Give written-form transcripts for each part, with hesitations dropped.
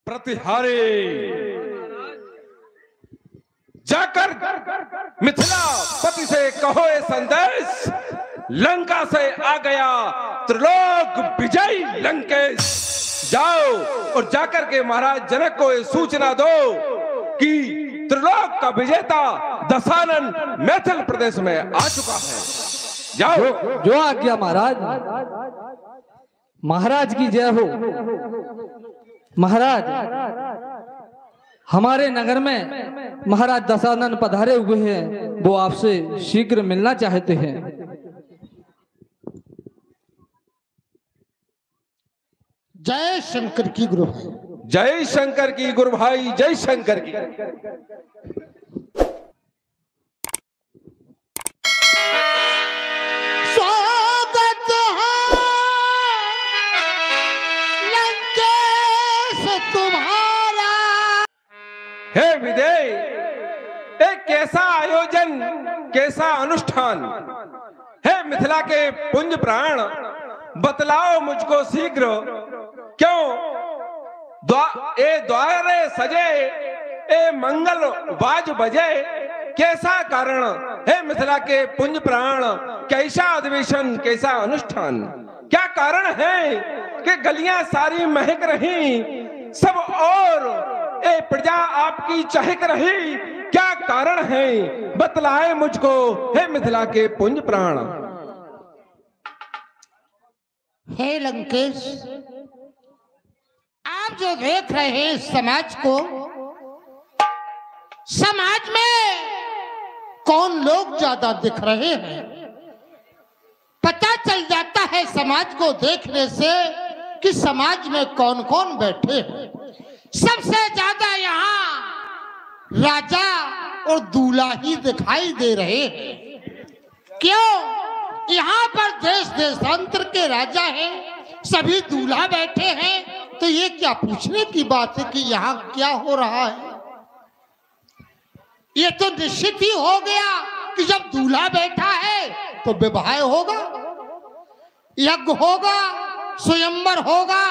प्रतिहारी जाकर मिथिला पति से कहो ये संदेश, लंका से आ गया त्रिलोक विजयी लंकेश। जाओ और जाकर के महाराज जनक को ये सूचना दो कि त्रिलोक का विजेता दशानन मैथिल प्रदेश में आ चुका है। जाओ। जो आज्ञा महाराज। महाराज की जय हो। महाराज, हमारे नगर में महाराज दशानन पधारे हुए हैं, वो आपसे शीघ्र मिलना चाहते हैं। जय शंकर की गुरु भाई। जय शंकर की गुरु भाई, जय शंकर की। स्वागत है लंकेश तुम्हारा। हे विदेय, एक कैसा आयोजन, कैसा अनुष्ठान है मिथिला के पुंज प्राण, बतलाओ मुझको शीघ्र। क्यों द्वारे सजे, ए मंगल बाज बजे, कैसा कारण है मिथिला के पुंज प्राण, कैसा अधिवेशन, कैसा अनुष्ठान, क्या कारण है कि गलियां सारी महक रही सब और ए प्रजा आपकी चहक रही, क्या कारण है बतलाए मुझको हे मिथिला के पुंज प्राण। हे लंकेश, आप जो देख रहे हैं समाज को, समाज में कौन लोग ज्यादा दिख रहे हैं, पता चल जाता है समाज को देखने से कि समाज में कौन कौन बैठे हैं। सबसे ज्यादा यहाँ राजा और दूल्हा ही दिखाई दे रहे हैं। क्यों? यहाँ पर देश देशांतर के राजा हैं, सभी दूल्हा बैठे हैं, तो ये क्या पूछने की बात है कि यहाँ क्या हो रहा है। ये तो निश्चित ही हो गया कि जब दूल्हा बैठा है तो विवाह होगा, यज्ञ होगा, स्वयंवर होगा।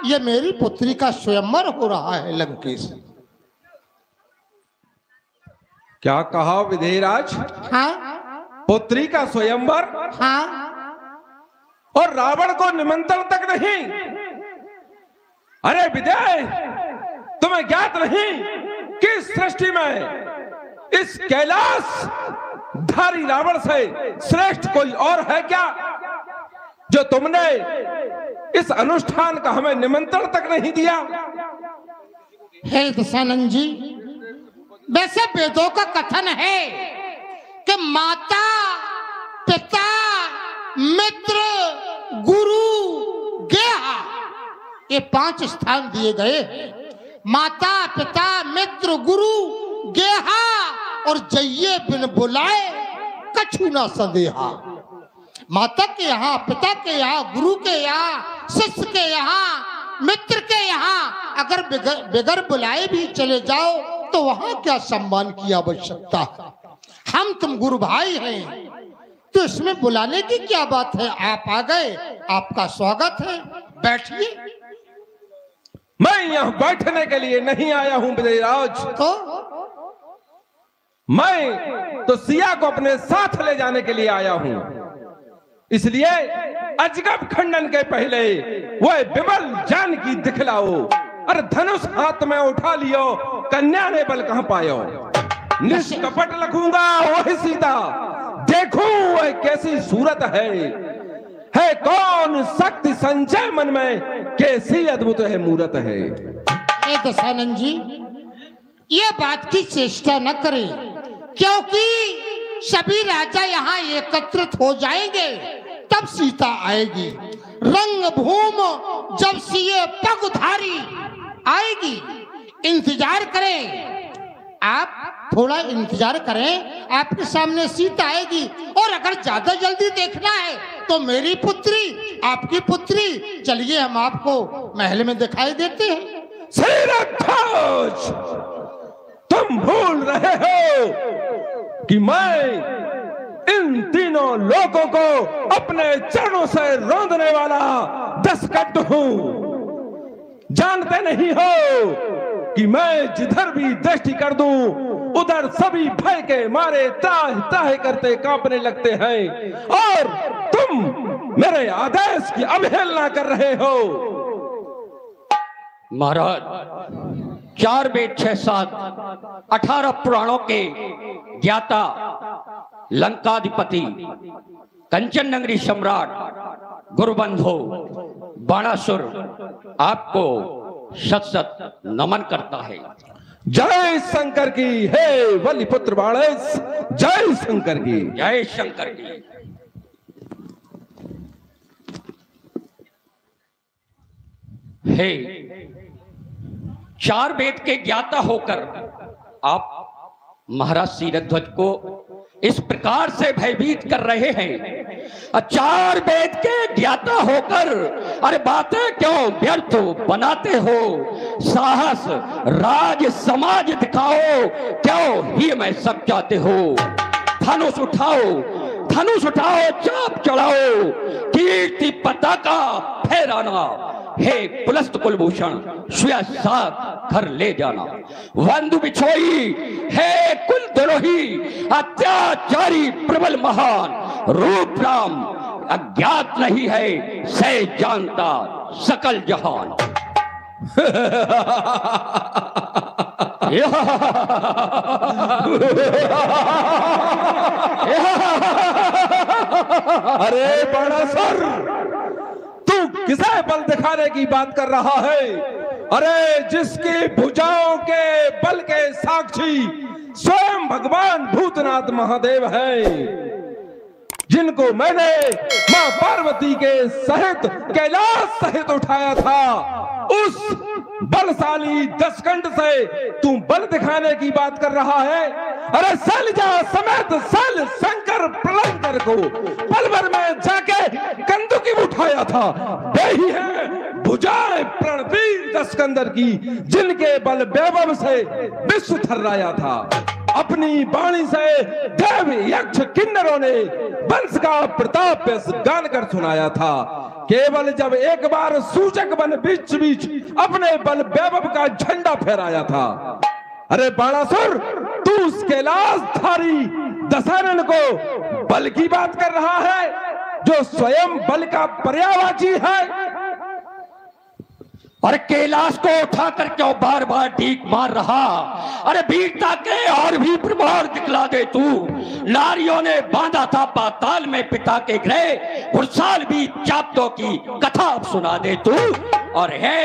ये मेरी पुत्री का स्वयंवर हो रहा है लंकेश। क्या कहा विधेयराज? हाँ पुत्री का स्वयंवर? हाँ। और रावण को निमंत्रण तक नहीं? अरे विजय, तुम्हें ज्ञात नहीं कि सृष्टि में इस कैलाश धारी रावण से श्रेष्ठ कोई और है क्या, जो तुमने इस अनुष्ठान का हमें निमंत्रण तक नहीं दिया? हे दशानन जी, वैसे वेदों का कथन है कि माता, पिता, मित्र, गुरु, गेहा, ये 5 स्थान दिए गए हैं। माता, पिता, मित्र, गुरु, गेहा और जइये बिन बुलाए कछु ना संदेहा। माता के यहाँ, पिता के यहाँ, गुरु के यहाँ, शिष्य के यहाँ, मित्र के यहाँ अगर बगैर बुलाए भी चले जाओ तो वहां क्या सम्मान की आवश्यकता है। हम तुम गुरु भाई हैं, तो इसमें बुलाने की क्या बात है। आप आ गए, आपका स्वागत है, बैठिए। मैं यहाँ बैठने के लिए नहीं आया हूं विजयराज, मैं तो सिया को अपने साथ ले जाने के लिए आया हूं। इसलिए अजगब खंडन के पहले वह विमल जान की दिखलाओ। अरे धनुष हाथ में उठा लियो, कन्या ने बल कहां पायो। निष्कपट लखूंगा वही सीता, देखूं वह कैसी सूरत है कौन शक्ति संजय मन में, कैसी अद्भुत है मूरत है। दशानन जी, ये बात की चेष्टा न करें, क्योंकि सभी राजा यहाँ एकत्रित हो जाएंगे तब सीता आएगी। रंग भूम जब सिए पगधारी आएगी, इंतजार करें, आप थोड़ा इंतजार करें, आपके सामने सीता आएगी। और अगर ज्यादा जल्दी देखना है तो मेरी पुत्री, आपकी पुत्री, चलिए हम आपको महल में दिखाई देते हैं। श्रीरंगध्वज, तुम भूल रहे हो कि मैं इन तीनों लोगों को अपने चरणों से रौंदने वाला दशकट हूं। जानते नहीं हो कि मैं जिधर भी दृष्टि कर दूं उधर सभी भय के मारे ताह ताह करते कांपने लगते हैं, और तुम मेरे आदेश की अवहेलना कर रहे हो। महाराज 4 वेद 6 7 18 पुराणों के ज्ञाता लंकाधिपति कंचन नगरी सम्राट गुरुबंधु बाणासुर आपको सत सत नमन करता है। जय शंकर की, हे बलिपुत्र बाणेश, जय शंकर की, जय शंकर की। हे 4 वेद के ज्ञाता होकर आप महाराज सीरध्वज को इस प्रकार से भयभीत कर रहे हैं। 4 वेद के ज्ञाता होकर अरे बातें क्यों व्यर्थ बनाते हो? साहस राज समाज दिखाओ, क्यों ही मैं सब चाहते हो? धनुष उठाओ, धनुष उठाओ, चाप चढ़ाओ, कीर्ति पताका फहराना, हे पुलस्त कुलभूषण स्वयं साथ घर ले जाना। वंदु बिछोई, हे कुल द्रोही, अत्याचारी प्रबल महान रूप राम अज्ञात नहीं है, से जानता सकल जहान। अरे बाणासुर, तू किसे बल दिखाने की बात कर रहा है? अरे जिसकी भुजाओं के बल के साक्षी स्वयं भगवान भूतनाथ महादेव हैं, जिनको मैंने मां पार्वती के सहित कैलाश सहित उठाया था, उस बलशाली दशकंठ से तू बल दिखाने की बात कर रहा है? अरे शैलजा समेत शैल शंकर प्रलंकर को पल भर में जाके कंदुकी उठाया था। वही है भुजाएं प्रणवीर दशकंदर की, जिनके बल वैभव से विश्व थर्राया था। अपनी वाणी से देव यक्ष किन्नरों ने वंश का प्रताप गान कर सुनाया था। केवल जब एक बार सूचक बन बीच बीच अपने बल वैभव का झंडा फहराया था। अरे बाणासुर, तू उस कैलाशधारी दशानन को बल की बात कर रहा है, जो स्वयं बल का पर्यायवाची है। और कैलाश को उठाकर क्यों बार बार ठीक मार रहा? अरे वीरता के और भी प्रभाव दिखला दे तू। नारियों ने बांधा था पाताल में पिता के गृह, पुरसाल भी चाप्तों की कथा अब सुना दे तू। और है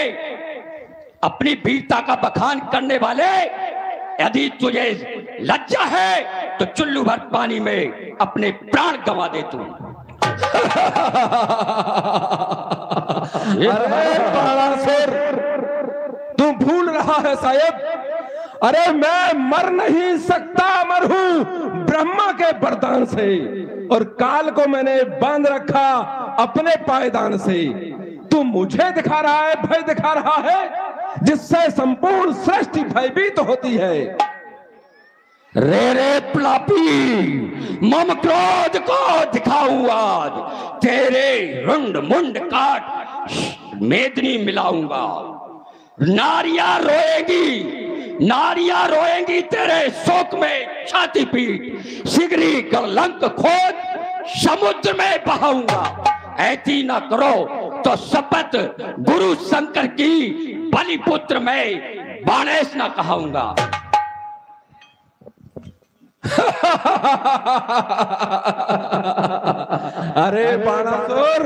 अपनी वीरता का बखान करने वाले, यदि तुझे लज्जा है तो चुल्लू भर पानी में अपने प्राण गंवा दे तू। अरे बाणासुर, तू भूल रहा है शायद। अरे मैं मर नहीं सकता, अमर हूं ब्रह्मा के वरदान से, और काल को मैंने बांध रखा अपने पायदान से। तू मुझे दिखा रहा है, भय दिखा रहा है, जिससे संपूर्ण सृष्टि भयभीत होती है। रे रे प्लापी, मम क्रोध को दिखाऊं आज, तेरे रुंड मुंड काट मेदनी मिलाऊंगा। नारियां रोएगी, नारियां रोएंगी तेरे शोक में छाती पीट, सिगरी गलंक खोद समुद्र में बहाऊंगा। ऐसी ना करो तो शपथ गुरु शंकर की, बलिपुत्र में बाणेश ना कहाऊंगा। अरे बाणासुर,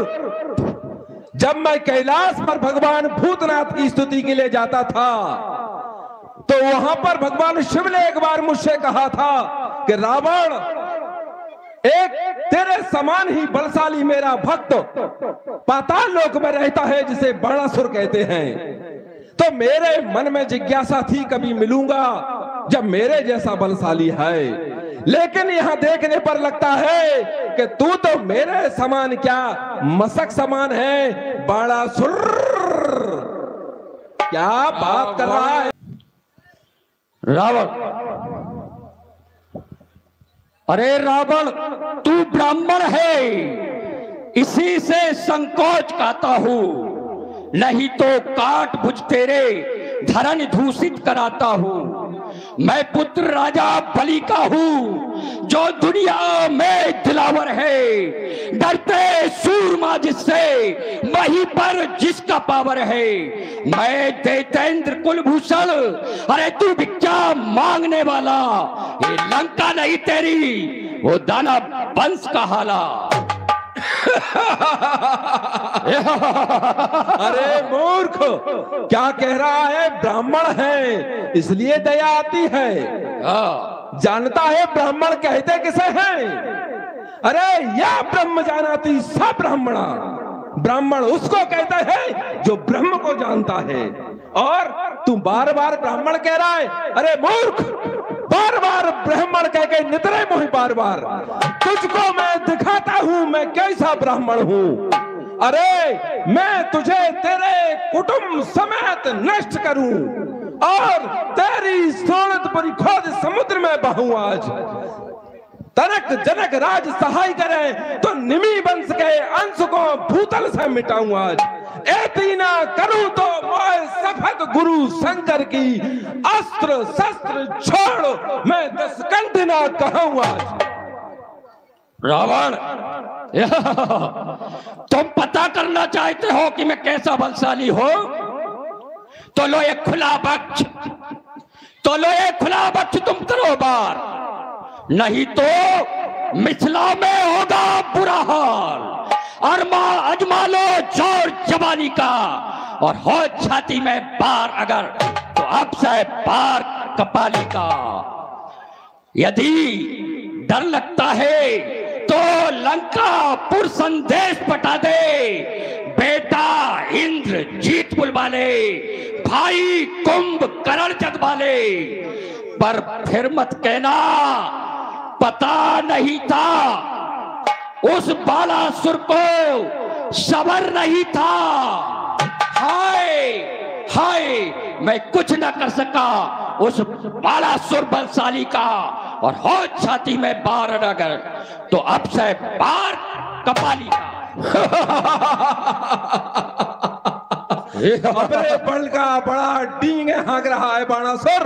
जब मैं कैलाश पर भगवान भूतनाथ की स्तुति के लिए जाता था, तो वहां पर भगवान शिव ने एक बार मुझसे कहा था कि रावण, एक तेरे समान ही बलशाली मेरा भक्त पाताल लोक में रहता है, जिसे बाणासुर कहते हैं। तो मेरे मन में जिज्ञासा थी, कभी मिलूंगा जब मेरे जैसा बलशाली है। लेकिन यहां देखने पर लगता है कि तू तो मेरे समान क्या, मशक समान है। बाणासुर, क्या बात कर रहा है? रावण, अरे रावण, तू ब्राह्मण है, इसी से संकोच कहता हूं। नहीं तो काट भुज तेरे धरन दूषित कराता हूँ। मैं पुत्र राजा बलि का हूँ जो दुनिया में दिलावर है, डरते सूरमा जिससे वहीं पर जिसका पावर है। मैं दैतेंद्र कुलभूषण, अरे तू भिक्षा मांगने वाला, ये लंका नहीं तेरी वो दानव वंश का हाला। अरे मूर्ख, क्या कह रहा है? ब्राह्मण है इसलिए दया आती है। जानता है ब्राह्मण कहते किसे हैं? अरे या ब्रह्म जानाति स ब्राह्मणा, ब्राह्मण उसको कहता है जो ब्रह्म को जानता है। और तू बार बार ब्राह्मण कह रहा है। अरे मूर्ख, बार बार ब्राह्मण कह के नितरे मोहि बार बार, तुझको मैं दिखाता हूं मैं कैसा ब्राह्मण हूं। अरे मैं तुझे तेरे कुटुंब समेत नष्ट करूं और तेरी सोनतपुरी खोज समुद्र में बहूं। आज तनक जनक राज सहाय करे तो निमि वंश के अंश को भूतल से मिटाऊं। आज एतीना करूं तो मैं सफद गुरु शंकर की अस्त्र शस्त्र छोड़ मैं 10 कंठ ना कहूं। आज रावण, तुम पता करना चाहते हो कि मैं कैसा बलशाली हो? तो लो एक खुला बख्श, तो लो एक खुला बख्श तुम करो बार, नहीं तो मिथिला में होगा बुरा हाल। अजमा लो जोर जवानी का, और हो छाती में बार अगर तो अब से बार कपाली का। यदि डर लगता है तो लंकापुर संदेश पटा दे, बेटा इंद्र जीत बुलवा ले, भाई कुंभकर्ण जगवा ले। पर फिर मत कहना पता नहीं था, उस बालासुर को सबर नहीं था। हाय हाय, मैं कुछ न कर सका उस बालासुर बलशाली का, और हो छाती में बार अगर तो अब से बार कपाली का। अपने बल का बड़ा डींग हाँक रहा है बाणासुर।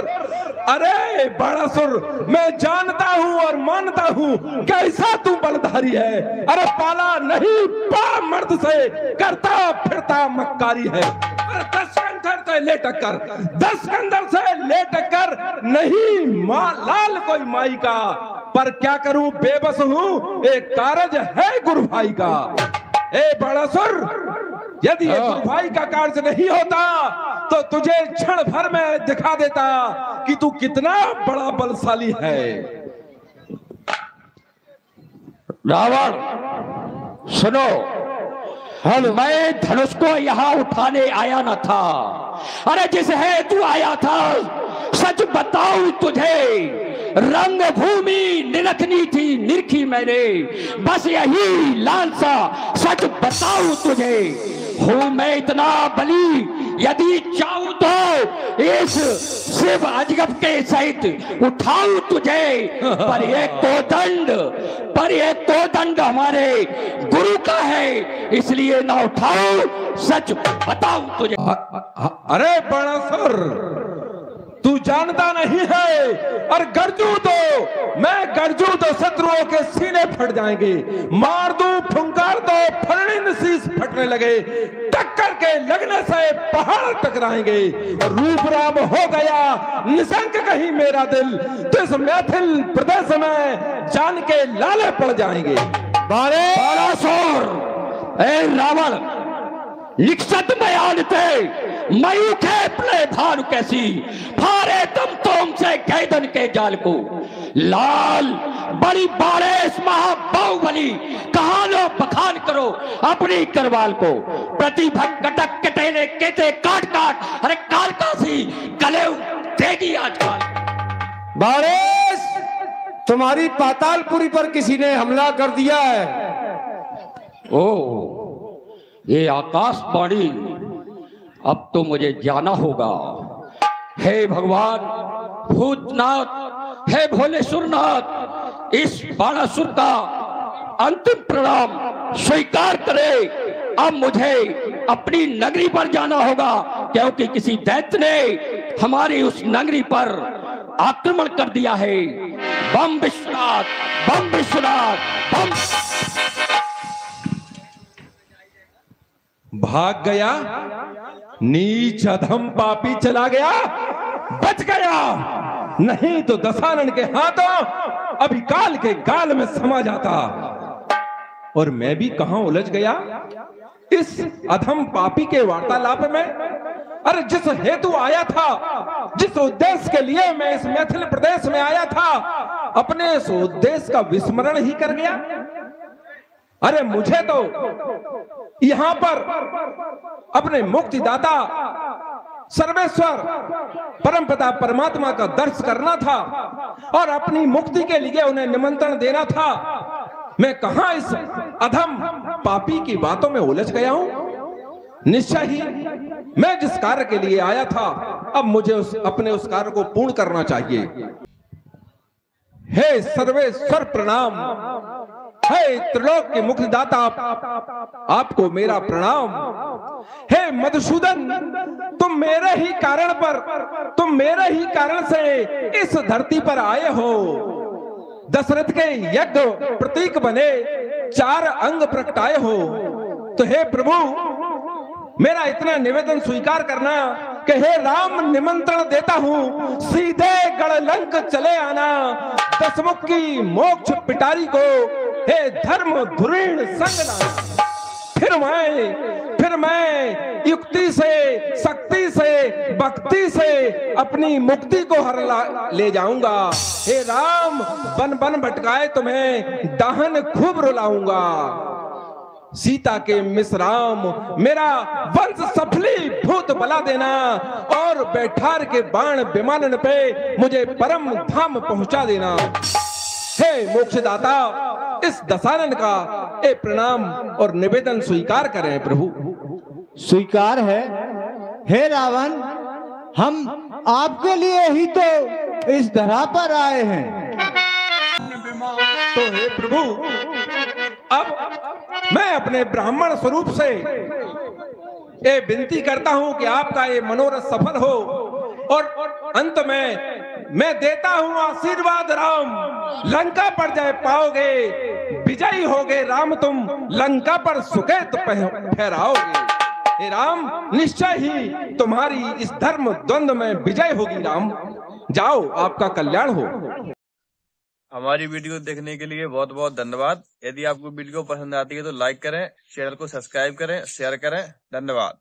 अरे बाणासुर, मैं जानता हूँ और मानता हूँ कैसा तू बलधारी है। अरे पाला नहीं पा मर्द से करता फिरता मक्कारी है। अरे 10 कंधर से ले टक्कर, 10 कंधर से ले टक्कर नहीं माँ लाल कोई माई का। पर क्या करूं बेबस हूँ, एक कारज है गुरु भाई का। ए बाणासुर, यदि ये गुरु भाई का कार्य नहीं होता तो तुझे क्षण भर में दिखा देता कि तू कितना बड़ा बलशाली है। रावण सुनो, मैं धनुष को यहाँ उठाने आया न था। अरे जिस है तू आया था, सच बताऊं तुझे रंग भूमि निरखनी थी, निरखी मैंने बस यही लालसा। सच बताऊं तुझे हूं मैं इतना बली, यदि चाहूं तो इस शिव अजगब के सहित उठाऊं तुझे। पर ये कोदंड हमारे गुरु का है, इसलिए ना उठाऊं, सच बताऊं तुझे। अरे बाणासुर, तू जानता नहीं है, और गरजू तो मैं गरजू तो शत्रुओं के सीने फट जाएंगे। मार दूं फुंकार तो फरणी शीश फटने लगे, टक्कर के लगने से पहाड़ टकराएंगे। रूप राम हो गया निशंक कहीं मेरा दिल, तो इस मैथिल प्रदेश में जान के लाले पड़ जाएंगे। बाणासुर, ए रावण, निक्षत में आनते मयू खेपले भानु कैसी, फारे तुम से कैदन के जाल को। लाल बड़ी बाड़ेस महाबाहुबली, कहानो बखान करो अपनी करवाल को। प्रतिभक कटक कटेले केते काट काट, अरे काल कासी गले देगी आजकल। बाड़ेस, तुम्हारी पातालपुरी पर किसी ने हमला कर दिया है। ओ, ये आकाशवाणी, अब तो मुझे जाना होगा। हे भगवान भूतनाथ, हे भोलेश्वरनाथ, इस बाणासुर का अंतिम प्रणाम स्वीकार करे। अब मुझे अपनी नगरी पर जाना होगा, क्योंकि किसी दैत्य ने हमारी उस नगरी पर आक्रमण कर दिया है। बम विश्वनाथ, बम विश्वनाथ, बम। भाग गया, नीच अधम पापी चला गया, बच गया, नहीं तो दशानन के हाथों अभी काल के गाल में समा जाता। और मैं भी कहां उलझ गया इस अधम पापी के वार्तालाप में। अरे जिस हेतु आया था, जिस उद्देश्य के लिए मैं इस मैथिल प्रदेश में आया था, अपने इस उद्देश्य का विस्मरण ही कर गया। अरे मुझे तो यहां पर अपने मुक्तिदाता सर्वेश्वर परमपिता परमात्मा का दर्शन करना था और अपनी मुक्ति के लिए उन्हें निमंत्रण देना था। मैं कहां इस अधम पापी की बातों में उलझ गया हूं। निश्चय ही मैं जिस कार्य के लिए आया था, अब मुझे अपने उस कार्य को पूर्ण करना चाहिए। हे सर्वेश्वर प्रणाम, हे त्रिलोक के मुक्तिदाता आपको मेरा प्रणाम। हे मधुसूदन, तुम मेरे ही कारण से इस धरती पर आए हो। दशरथ के यज्ञ प्रतीक बने 4 अंग प्रकटाए हो। तो हे प्रभु, मेरा इतना निवेदन स्वीकार करना कि हे राम, निमंत्रण देता हूं, सीधे गढ़लंक चले आना, दशमुख की मोक्ष पिटारी को हे धर्म धुरीण संग लाना। फिर मैं युक्ति से, शक्ति से, भक्ति से अपनी मुक्ति को हर ले जाऊंगा। हे राम, बन बन भटकाए तुम्हें दाहन खूब रुलाऊंगा। सीता के मिश्राम मेरा वंश सफली भूत बला देना और बैठार के बाण विमानन पे मुझे परम धाम पहुंचा देना। हे मोक्षदाता, इस दशानन का ए प्रणाम और निवेदन स्वीकार करें प्रभु। स्वीकार है। हे रावण, हम आपके लिए ही तो इस धरा पर आए हैं। तो हे प्रभु, अब मैं अपने ब्राह्मण स्वरूप से ये विनती करता हूं कि आपका ये मनोरथ सफल हो और अंत में मैं देता हूं आशीर्वाद। राम, लंका पर जय पाओगे, विजयी होगे राम, तुम लंका पर सुकेत फहराओगे। हे राम, निश्चय ही तुम्हारी इस धर्म द्वंद्व में विजय होगी। राम, जाओ, आपका कल्याण हो। हमारी वीडियो देखने के लिए बहुत बहुत धन्यवाद। यदि आपको वीडियो पसंद आती है तो लाइक करें, चैनल को सब्सक्राइब करें, शेयर करें। धन्यवाद।